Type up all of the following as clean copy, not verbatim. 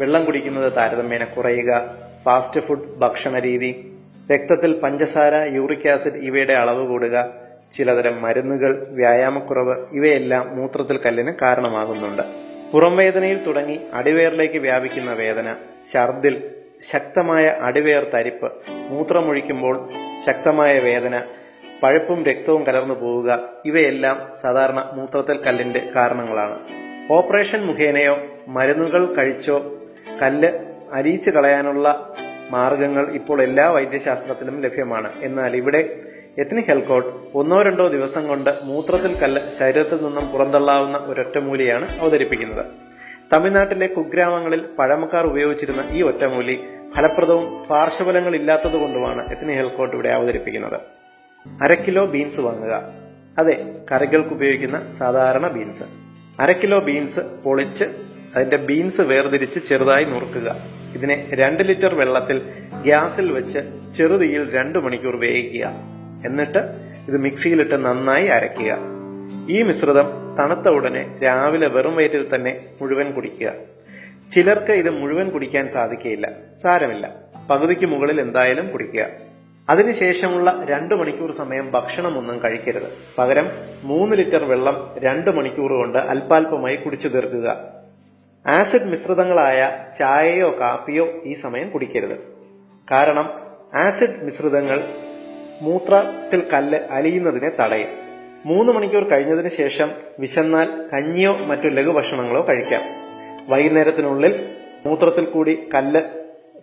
വെള്ളം കുടിക്കുന്നത് താരതമ്യേന കുറയുക, ഫാസ്റ്റ് ഫുഡ് ഭക്ഷണ രീതി, രക്തത്തിൽ പഞ്ചസാര, യൂറിക് ആസിഡ് ഇവയുടെ അളവ് കൂടുക, ചിലതരം മരുന്നുകൾ, വ്യായാമക്കുറവ് ഇവയെല്ലാം മൂത്രത്തിൽ കല്ലിന് കാരണമാകുന്നുണ്ട്. പുറംവേദനയിൽ തുടങ്ങി അടിവയറിലേക്ക് വ്യാപിക്കുന്ന വേദന, ഛർദിൽ, ശക്തമായ അടിവയർ തരിപ്പ്, മൂത്രമൊഴിക്കുമ്പോൾ ശക്തമായ വേദന, പഴുപ്പും രക്തവും കലർന്നു പോവുക ഇവയെല്ലാം സാധാരണ മൂത്രത്തിൽ കല്ലിന്റെ കാരണങ്ങളാണ്. ഓപ്പറേഷൻ മുഖേനയോ മരുന്നുകൾ കഴിച്ചോ കല്ല് അരിയിച്ചു കളയാനുള്ള മാർഗങ്ങൾ ഇപ്പോൾ എല്ലാ വൈദ്യശാസ്ത്രത്തിലും ലഭ്യമാണ്. എന്നാൽ ഇവിടെ എത്നിക് ഹെൽത്ത് കോഡ് 1-2 ദിവസം കൊണ്ട് മൂത്രത്തിൽ കല്ല് ശരീരത്തിൽ നിന്നും പുറന്തള്ളാവുന്ന ഒരൊറ്റമൂലിയാണ് അവതരിപ്പിക്കുന്നത്. തമിഴ്നാട്ടിലെ കുഗ്രാമങ്ങളിൽ പഴമക്കാർ ഉപയോഗിച്ചിരുന്ന ഈ ഒറ്റമൂലി ഫലപ്രദവും പാർശ്വഫലങ്ങൾ ഇല്ലാത്തതുകൊണ്ടുമാണ് എത്നിക് ഹെൽത്ത് കോഡ് ഇവിടെ അവതരിപ്പിക്കുന്നത്. 1/2 കിലോ ബീൻസ് വാങ്ങുക. അതെ, കറികൾക്ക് ഉപയോഗിക്കുന്ന സാധാരണ ബീൻസ്. 1/2 കിലോ ബീൻസ് പൊളിച്ച് അതിന്റെ ബീൻസ് വേർതിരിച്ച് ചെറുതായി നുറുക്കുക. ഇതിനെ 2 ലിറ്റർ വെള്ളത്തിൽ ഗ്യാസിൽ വെച്ച് ചെറുതീയിൽ 2 മണിക്കൂർ വേവിക്കുക. എന്നിട്ട് ഇത് മിക്സിയിലിട്ട് നന്നായി അരയ്ക്കുക. ഈ മിശ്രിതം തണുത്ത ഉടനെ രാവിലെ വെറും വയറ്റിൽ തന്നെ മുഴുവൻ കുടിക്കുക. ചിലർക്ക് ഇത് മുഴുവൻ കുടിക്കാൻ സാധിക്കുകയില്ല. സാരമില്ല, പകുതിക്ക് മുകളിൽ എന്തായാലും കുടിക്കുക. അതിനുശേഷമുള്ള 2 മണിക്കൂർ സമയം ഭക്ഷണമൊന്നും കഴിക്കരുത്. പകരം 3 ലിറ്റർ വെള്ളം 2 മണിക്കൂർ കൊണ്ട് അല്പാൽപമായി കുടിച്ചു തീർക്കുക. ആസിഡ് മിശ്രിതങ്ങളായ ചായയോ കാപ്പിയോ ഈ സമയം കുടിക്കരുത്. കാരണം ആസിഡ് മിശ്രിതങ്ങൾ മൂത്രത്തിൽ കല്ല് അലിയുന്നതിനെ തടയും. 3 മണിക്കൂർ കഴിഞ്ഞതിന് ശേഷം വിശന്നാൽ കഞ്ഞിയോ മറ്റു ലഘുഭക്ഷണങ്ങളോ കഴിക്കാം. വൈകുന്നേരത്തിനുള്ളിൽ മൂത്രത്തിൽ കൂടി കല്ല്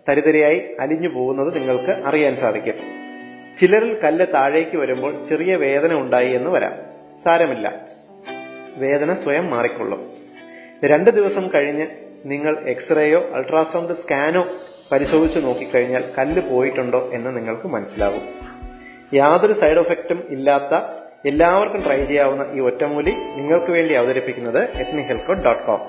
തരിതരിയായി അലിഞ്ഞു പോകുന്നത് നിങ്ങൾക്ക് അറിയാൻ സാധിക്കും. ചിലരിൽ കല്ല് താഴേക്ക് വരുമ്പോൾ ചെറിയ വേദന ഉണ്ടായി എന്ന് വരാം. സാരമില്ല, വേദന സ്വയം മാറിക്കൊള്ളും. 2 ദിവസം കഴിഞ്ഞ് നിങ്ങൾ എക്സ്റേയോ അൾട്രാസൗണ്ട് സ്കാനോ പരിശോധിച്ച് നോക്കിക്കഴിഞ്ഞാൽ കല്ല് പോയിട്ടുണ്ടോ എന്ന് നിങ്ങൾക്ക് മനസ്സിലാകും. യാതൊരു സൈഡ് എഫക്റ്റും ഇല്ലാത്ത എല്ലാവർക്കും ട്രൈ ചെയ്യാവുന്ന ഈ ഒറ്റമൂലി നിങ്ങൾക്ക് വേണ്ടി അവതരിപ്പിക്കുന്നത് ethnichealthcode.com.